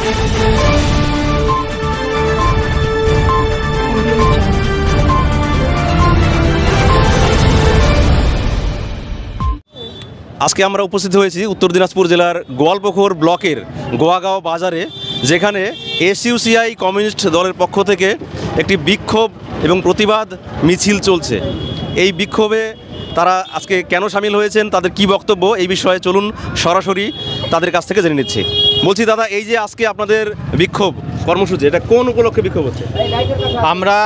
আজকে আমরা উপস্থিত হয়েছি উত্তর দিনাজপুর জেলার গোয়ালপুকুর ব্লকের গোয়াগাঁও বাজারে, যেখানে এসইউসিআই কমিউনিস্ট দলের পক্ষ থেকে একটি বিক্ষোভ এবং প্রতিবাদ মিছিল চলছে। এই বিক্ষোভে তারা আজকে কেন সামিল হয়েছেন, তাদের কি বক্তব্য, এই বিষয়ে চলুন সরাসরি তাদের কাছ থেকে জেনে নিচ্ছি। বলছি দাদা, এই যে আজকে আপনাদের বিক্ষোভ কর্মসূচি, এটা কোন উপলক্ষে বিক্ষোভ হচ্ছে? আমরা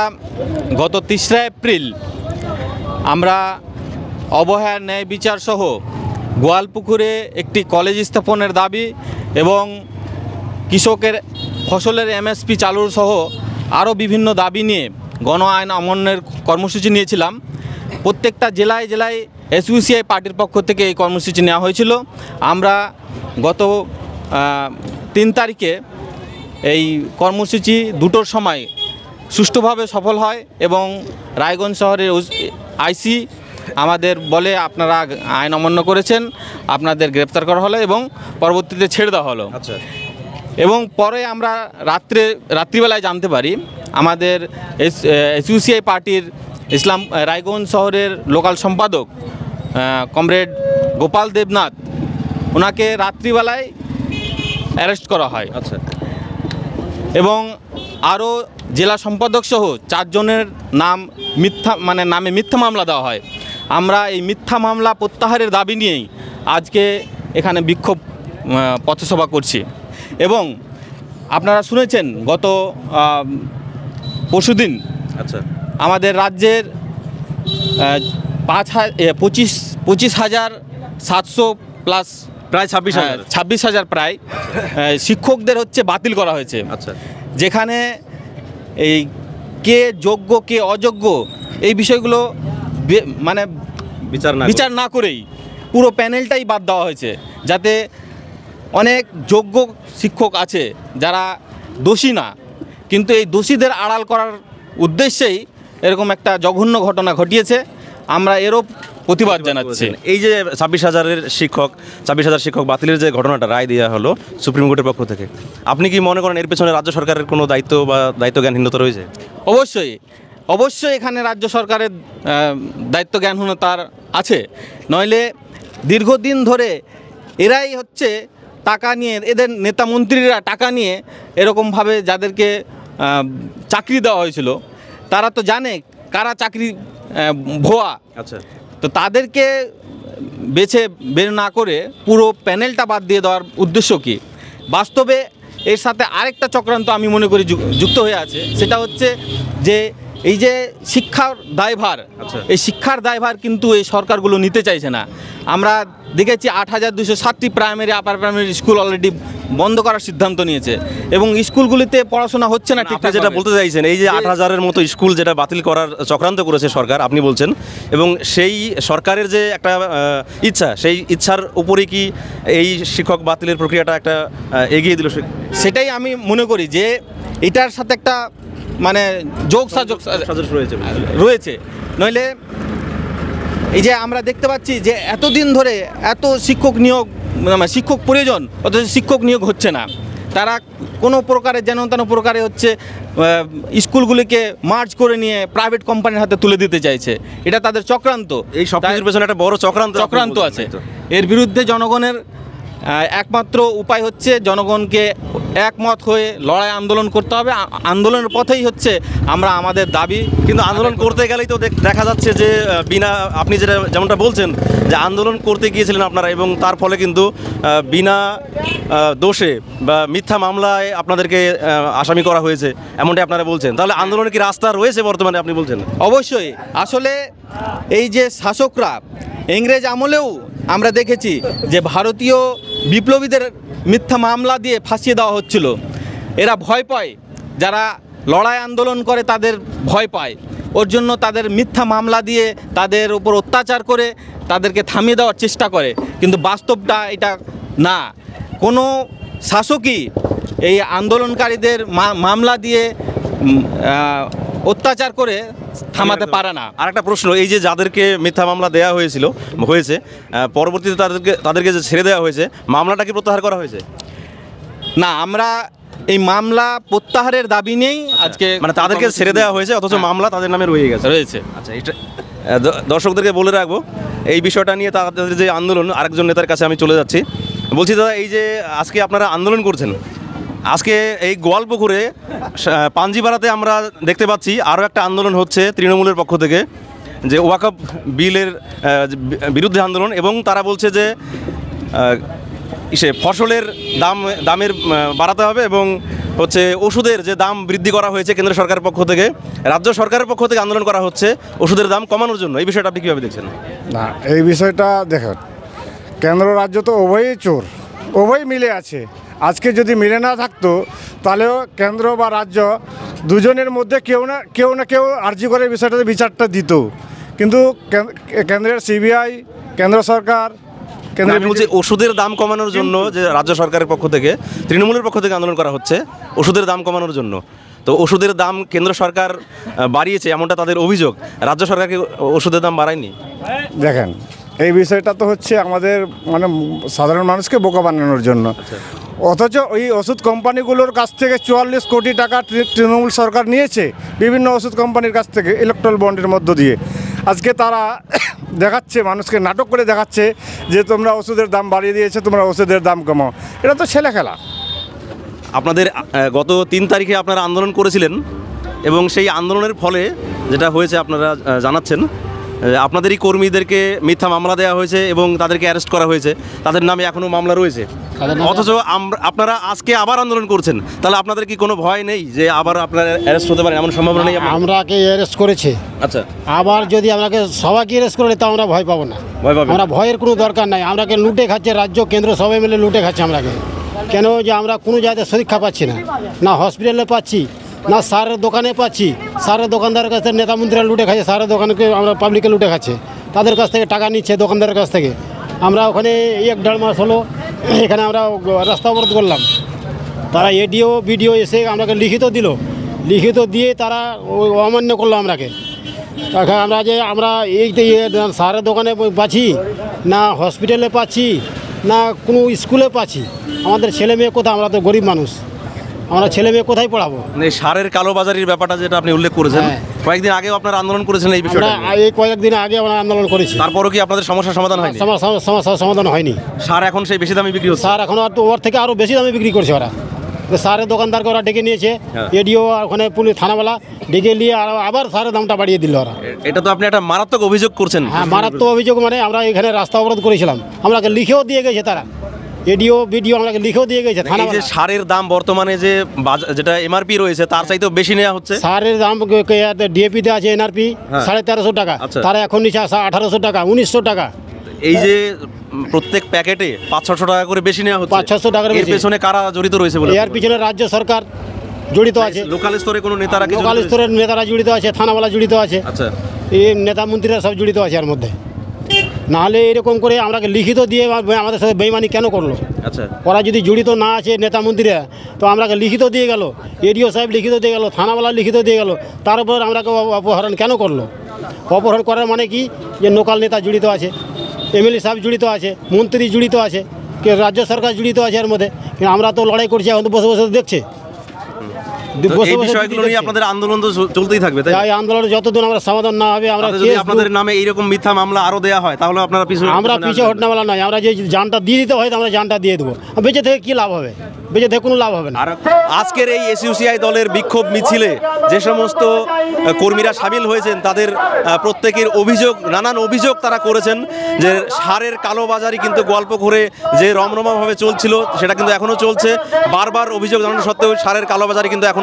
গত ৩রা এপ্রিল আমরা অবহেলার ন্যায় বিচার সহ গোয়ালপুকুরে একটি কলেজ স্থাপনের দাবি এবং কৃষকের ফসলের এমএসপি চালুর সহ আরও বিভিন্ন দাবি নিয়ে গণ আইন অমান্যের কর্মসূচি নিয়েছিলাম। প্রত্যেকটা জেলায় জেলায় এসইউসিআই পার্টির পক্ষ থেকে এই কর্মসূচি নেওয়া হয়েছিল। আমরা গত ৩ তারিখে এই কর্মসূচি 2টোর সময় সুষ্ঠুভাবে সফল হয় এবং রায়গঞ্জ শহরের আইসি আমাদের বলে আপনারা আইন অমান্য করেছেন, আপনাদের গ্রেপ্তার করা হলো এবং পরবর্তীতে ছেড়ে দেওয়া হলো। আচ্ছা। এবং পরে আমরা রাত্রিবেলায় জানতে পারি আমাদের এসইউসিআই পার্টির রায়গঞ্জ শহরের লোকাল সম্পাদক কমরেড গোপাল দেবনাথ, ওনাকে রাত্রিবেলায় অ্যারেস্ট করা হয়। আচ্ছা। এবং আরও জেলা সম্পাদক সহ 4 জনের নামে মিথ্যা মামলা দেওয়া হয়। আমরা এই মিথ্যা মামলা প্রত্যাহারের দাবি নিয়েই আজকে এখানে বিক্ষোভ পথসভা করছি। এবং আপনারা শুনেছেন গত পরশুদিন আচ্ছা আমাদের রাজ্যের 25,700 প্লাস প্রায় 26,000 প্রায় শিক্ষকদের বাতিল করা হয়েছে। আচ্ছা। যেখানে এই কে যোগ্য কে অযোগ্য এই বিষয়গুলো মানে বিচার না করেই পুরো প্যানেলটাই বাদ দেওয়া হয়েছে, যাতে অনেক যোগ্য শিক্ষক আছে যারা দোষী না, কিন্তু এই দোষীদের আড়াল করার উদ্দেশ্যেই এরকম একটা জঘন্য ঘটনা ঘটিয়েছে। আমরা এরও প্রতিবাদ জানাচ্ছি। এই যে 26,000 শিক্ষক বাতিলের যে ঘটনাটা রায় দেওয়া হলো সুপ্রিম কোর্টের পক্ষ থেকে, আপনি কি মনে করেন এর পেছনে রাজ্য সরকারের কোনো দায়িত্ব বা দায়িত্বজ্ঞানহীনতা রয়েছে? অবশ্যই এখানে রাজ্য সরকারের দায়িত্বজ্ঞানহীনতার আছে। নইলে দীর্ঘদিন ধরে এরাই টাকা নিয়ে, এদের নেতা মন্ত্রীরা টাকা নিয়ে এরকমভাবে যাদেরকে চাকরি দেওয়া হয়েছিল তারা তো জানে কারা চাকরি ভুয়া। আচ্ছা। তো তাদেরকে বের না করে পুরো প্যানেলটা বাদ দিয়ে দেওয়ার উদ্দেশ্য কি? বাস্তবে এর সাথে আরেকটা চক্রান্ত আমি মনে করি যুক্ত হয়ে আছে। সেটা যে এই যে শিক্ষার দায়ভার, এই শিক্ষার দায়ভার কিন্তু এই সরকারগুলো নিতে চাইছে না। আমরা দেখেছি 8,207টি primary upper primary school already বন্ধ করার সিদ্ধান্ত নিয়েছে এবং স্কুলগুলিতে পড়াশোনা হচ্ছে না ঠিকঠাক। যেটা বলতে চাইছেন, এই যে 8,000-এর মতো স্কুল যেটা বাতিল করার চক্রান্ত করেছে সরকার, আপনি বলছেন, এবং সেই সরকারের যে একটা ইচ্ছা, সেই ইচ্ছার উপরে কি এই শিক্ষক বাতিলের প্রক্রিয়াটা একটা এগিয়ে দিল? সেটাই আমি মনে করি যে এটার সাথে একটা যোগ রয়েছে। নইলে এই যে আমরা দেখতে পাচ্ছি যে এতদিন ধরে এত শিক্ষক নিয়োগ, শিক্ষক প্রয়োজন, অথচ শিক্ষক নিয়োগ হচ্ছে না। তারা কোনো প্রকারে যেন তেন প্রকারে স্কুলগুলিকে মার্জ করে নিয়ে প্রাইভেট কোম্পানির হাতে তুলে দিতে চাইছে। এটা তাদের চক্রান্ত। এই সবকিছুর পেছনে একটা বড় চক্রান্ত আছে। এর বিরুদ্ধে জনগণের একমাত্র উপায় জনগণকে একমত হয়ে লড়াই আন্দোলন করতে হবে। আন্দোলনের পথেই আমরা আমাদের দাবি, কিন্তু আন্দোলন করতে গেলেই তো দেখা যাচ্ছে যে আপনি যেমনটা বলছেন যে আন্দোলন করতে গিয়েছিলেন আপনারা, এবং তার ফলে কিন্তু বিনা দোষে বা মিথ্যা মামলায় আপনাদেরকে আসামি করা হয়েছে, এমনটাই আপনারা বলছেন। তাহলে আন্দোলনের কি রাস্তা রয়েছে বর্তমানে, আপনি বলছেন? অবশ্যই। আসলে এই যে শাসকরা, ইংরেজ আমলেও আমরা দেখেছি যে ভারতীয় বিপ্লবীদের মিথ্যা মামলা দিয়ে ফাঁসিয়ে দেওয়া হচ্ছিল। এরা ভয় পায়, যারা লড়াই আন্দোলন করে তাদের ভয় পায়, ওর জন্য তাদের মিথ্যা মামলা দিয়ে তাদের উপর অত্যাচার করে তাদেরকে থামিয়ে দেওয়ার চেষ্টা করে। কিন্তু বাস্তবটা এটা না। কোনো শাসকই এই আন্দোলনকারীদের মামলা দিয়ে অত্যাচার করে থামাতে পারে না। আর একটা প্রশ্ন, এই যে যাদেরকে মিথ্যা মামলা দেওয়া হয়েছে পরবর্তীতে তাদেরকে যে ছেড়ে দেওয়া হয়েছে, মামলাটা কি প্রত্যাহার করা হয়েছে? না, আমরা এই মামলা প্রত্যাহারের দাবি নিয়েই আজকে মানে তাদেরকে ছেড়ে দেওয়া হয়েছে, অথচ মামলা তাদের নামে রয়ে গেছে। রয়েছে। আচ্ছা, এটা দর্শকদেরকে বলে রাখবো এই বিষয়টা নিয়ে তাদের যে আন্দোলন, আরেকজন নেতার কাছে আমি চলে যাচ্ছি। বলছি দাদা, এই যে আজকে আপনারা আন্দোলন করছেন, আজকে এই গোয়ালপুকুরে পাঞ্জিপাড়াতে আমরা দেখতে পাচ্ছি আরও একটা আন্দোলন হচ্ছে তৃণমূলের পক্ষ থেকে, যে ওয়াকফ বিলের বিরুদ্ধে আন্দোলন, এবং তারা বলছে যে ফসলের দামের বাড়াতে হবে, এবং হচ্ছে ওষুধের যে দাম বৃদ্ধি করা হয়েছে কেন্দ্র সরকারের পক্ষ থেকে, রাজ্য সরকারের পক্ষ থেকে আন্দোলন করা হচ্ছে ওষুধের দাম কমানোর জন্য। এই বিষয়টা আপনি কীভাবে দেখছেন? না, এই বিষয়টা দেখেন, কেন্দ্র রাজ্য তো উভয়ই চোর, উভয় মিলে আছে। আজকে যদি মিলে না থাকতো তাহলেও কেন্দ্র বা রাজ্য দুজনের মধ্যে কেউ না কেউ আর্জি করে বিষয়টাতে বিচারটা দিত। কিন্তু কেন্দ্রের সিবিআই, কেন্দ্র সরকার, আমি বলছি ওষুধের দাম কমানোর জন্য যে রাজ্য সরকারের পক্ষ থেকে, তৃণমূলের পক্ষ থেকে আন্দোলন করা হচ্ছে ওষুধের দাম কমানোর জন্য। তো ওষুধের দাম কেন্দ্র সরকার বাড়িয়েছে এমনটা তাদের অভিযোগ, রাজ্য সরকারকে ওষুধের দাম বাড়ায়নি। দেখেন, এই বিষয়টা তো হচ্ছে আমাদের মানে সাধারণ মানুষকে বোকা বানানোর জন্য। অথচ ওই ওষুধ কোম্পানিগুলোর কাছ থেকে 44 কোটি টাকা তৃণমূল সরকার নিয়েছে বিভিন্ন ওষুধ কোম্পানির কাছ থেকে ইলেকট্রাল বন্ডের মধ্য দিয়ে। আজকে তারা দেখাচ্ছে, মানুষকে নাটক করে দেখাচ্ছে যে তোমরা ওষুধের দাম বাড়িয়ে দিয়েছে, তোমরা ওষুধের দাম কমাও। এটা তো ছেলে খেলা। আপনাদের গত 3 তারিখে আপনারা আন্দোলন করেছিলেন, এবং সেই আন্দোলনের ফলে যেটা হয়েছে আপনারা জানাচ্ছেন, আপনাদেরই কর্মীদেরকে মিথ্যা মামলা দেওয়া হয়েছে এবং তাদেরকে অ্যারেস্ট করা হয়েছে, তাদের নামে এখনও মামলা রয়েছে। অথচ আপনারা আজকে আবার আন্দোলন করছেন, তাহলে আপনাদের কি কোনো ভয় নেই যে আবার আপনারা অ্যারেস্ট হতে পারেন, এমন সম্ভাবনা নেই? আমরাকে অ্যারেস্ট করেছে, আচ্ছা, আবার যদি আমাকে সবাইকে অ্যারেস্ট করে তা আমরা ভয় পাবো না। আমরা ভয়ের কোনো দরকার নাই। আমরাকে লুটে খাচ্ছে রাজ্য কেন্দ্র সবাই মিলে লুটে খাচ্ছে আমরাকে। কেন যে আমরা কোনো জায়গায় সুরক্ষা পাচ্ছি না, না হসপিটালে পাচ্ছি, না সারের দোকানে পাচ্ছি। সারের দোকানদারের কাছ থেকে নেতা মন্ত্রীরা লুটে খাচ্ছে, সারের দোকানকে আমরা পাবলিকে লুটে খাচ্ছে, তাদের কাছ থেকে টাকা নিচ্ছে দোকানদারের কাছ থেকে। আমরা ওখানে 1-1.5 মাস হলো এখানে আমরা রাস্তা অবরোধ করলাম। তারা এডিও বিডিও এসে আমাকে লিখিত দিল, লিখিত দিয়ে তারা অমান্য করলো আমরাকে। আমরা এই সারের দোকানে পাচ্ছি না, হসপিটালে পাচ্ছি না, কোনো স্কুলে পাচ্ছি। আমাদের ছেলে মেয়ে কোথায়? আমরা তো গরিব মানুষ, আমরা ছেলে মেয়ে কোথায় পড়াবো? মানে সারের কালোবাজারির ব্যাপারটা যেটা আপনি উল্লেখ করেছেন, কয়েকদিন আগেও আপনারা আন্দোলন করেছিলেন এই বিষয়টা। এই কয়েকদিন আগে আমরা আন্দোলন করেছি, তারপরও কি আপনাদের সমস্যার সমাধান হয়নি? সমস্যার সমাধান হয়নি। সার এখন সেই বেশি দামে বিক্রি হচ্ছে। সার এখন আর তো ওর থেকে আরও বেশি দামে বিক্রি করছে ওরা। সারের দোকানদারকে ওরা ডেকে নিয়েছে, এডিও ওখানে পুলিশ থানাওয়ালা ডেকে নিয়ে আবার সারের দামটা বাড়িয়ে দিল ওরা। এটা তো আপনি একটা মারাত্মক অভিযোগ করছেন। হ্যাঁ, মারাত্মক অভিযোগ। মানে আমরা এখানে রাস্তা অবরোধ করেছিলাম, আমরাকে লিখেও দিয়ে গেছে তারা, এডিও বিডিও আমাকে লিখেও দিয়ে গেছে। এই যে সারের দাম বর্তমানে যে যেটা এমআরপি রয়েছে তার চাইতেও বেশি নেওয়া হচ্ছে। সারের দাম ডিএপিতে আছে এনআরপি 1350 টাকা, তারা এখন নিচে 1800 টাকা, 1900 টাকা। এই যে প্রত্যেক প্যাকেটে 500-600 টাকা করে বেশি নেওয়া হচ্ছে। 500-600 টাকার এর পেছনে কারা জড়িত রয়েছে বলে? এর পিছনে রাজ্য সরকার জড়িত আছে, লোকাল স্তরে কোনো নেতারা, লোকাল স্তরের নেতারা জড়িত আছে, থানাওয়ালা জড়িত আছে। আচ্ছা, এই নেতা মন্ত্রীরা সব জড়িত আছে এর মধ্যে। নাহলে এরকম করে আমরাকে লিখিত দিয়ে আমাদের সাথে বেইমানি কেন করলো? আচ্ছা, ওরা যদি জড়িত না আছে নেতা মন্ত্রীরা, তো আমরাকে লিখিত দিয়ে গেল, এডিও সাহেব লিখিত দিয়ে গেল, থানাওয়ালা লিখিত দিয়ে গেল, তার উপর আমরাকে অপহরণ কেন করলো? অপহরণ করার মানে কি? যে লোকাল নেতা জড়িত আছে, এমএলএ সাহেব জড়িত আছে, মন্ত্রী জড়িত আছে, রাজ্য সরকার জড়িত আছে এর মধ্যে। কিন্তু আমরা তো লড়াই করছি, এখন তো বসে বসে দেখছে। এই বিষয়গুলো নিয়ে আপনাদের আন্দোলন তো চলতেই থাকবে, তাই? এই আন্দোলন যতদিন আমরা সমাধান না হবে, আমরা যদি আপনাদের নামে এইরকম মিথ্যা মামলা আরো দেওয়া হয় তাহলে আপনারা আমরা পিছিয়ে হটনাওয়ালা নয়। আমরা যে জানটা দিয়ে দিতে হয় আমরা জানটা দিয়ে দেবো। বেঁচে থেকে কী লাভ হবে? বেঁচে থেকে কোনো লাভ হবে না। আর আজকের এই এসইউসিআই দলের বিক্ষোভ মিছিলে যে সমস্ত কর্মীরা সামিল হয়েছেন তাদের প্রত্যেকের অভিযোগ, নানান অভিযোগ তারা করেছেন যে সারের কালোবাজারি কিন্তু গোয়ালপুকুরে যে রমরমাভাবে চলছিল সেটা কিন্তু এখনও চলছে। বারবার অভিযোগ জানানো সত্ত্বেও সারের কালোবাজারি কিন্তু এখনও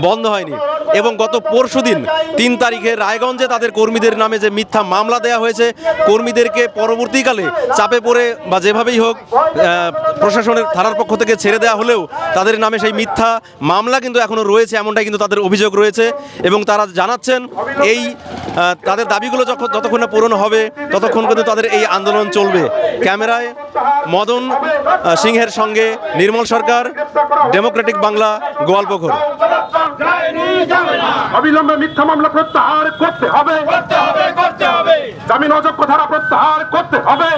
বন্ধ হয়নি। এবং গত পরশুদিন 3 তারিখে রায়গঞ্জে তাদের কর্মীদের নামে যে মিথ্যা মামলা দেওয়া হয়েছে, কর্মীদেরকে পরবর্তীকালে চাপে পড়ে বা যেভাবেই হোক প্রশাসনের থানার পক্ষ থেকে ছেড়ে দেওয়া হলেও তাদের নামে সেই মিথ্যা মামলা কিন্তু এখনও রয়েছে, এমনটাই কিন্তু তাদের অভিযোগ রয়েছে। এবং তারা জানাচ্ছেন এই তাদের দাবিগুলো যতক্ষণ না পূরণ হবে ততক্ষণ কিন্তু তাদের এই আন্দোলন চলবে। ক্যামেরায় মদন সিংহের সঙ্গে নির্মল সরকার, ডেমোক্রেটিক বাংলা, গোয়ালপুকুর। অবিলম্বে মিথ্যা মামলা প্রত্যাহার করতে হবে, জামিন অযোগ্য ধারা প্রত্যাহার করতে হবে।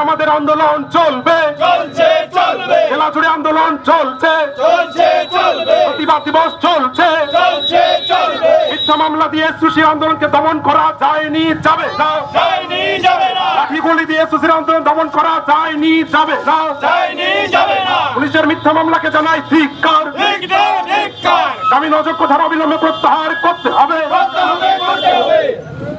আমাদের আন্দোলন চলবে। জেলা জুড়ে আন্দোলন চলছে, প্রতিবাদ দিবস চলছে, মিথ্যা মামলা দিয়ে এসইউসির আন্দোলনকে দমন করা যায়নি, যাবে না, লাঠিগুলি দিয়ে এসইউসির আন্দোলন দমন করা যায়নি, যাবে না, পুলিশের মিথ্যা মামলাকে জানাই ধিক্কার, জামিন অযোগ্য ধারা অবিলম্বে প্রত্যাহার করতে হবে।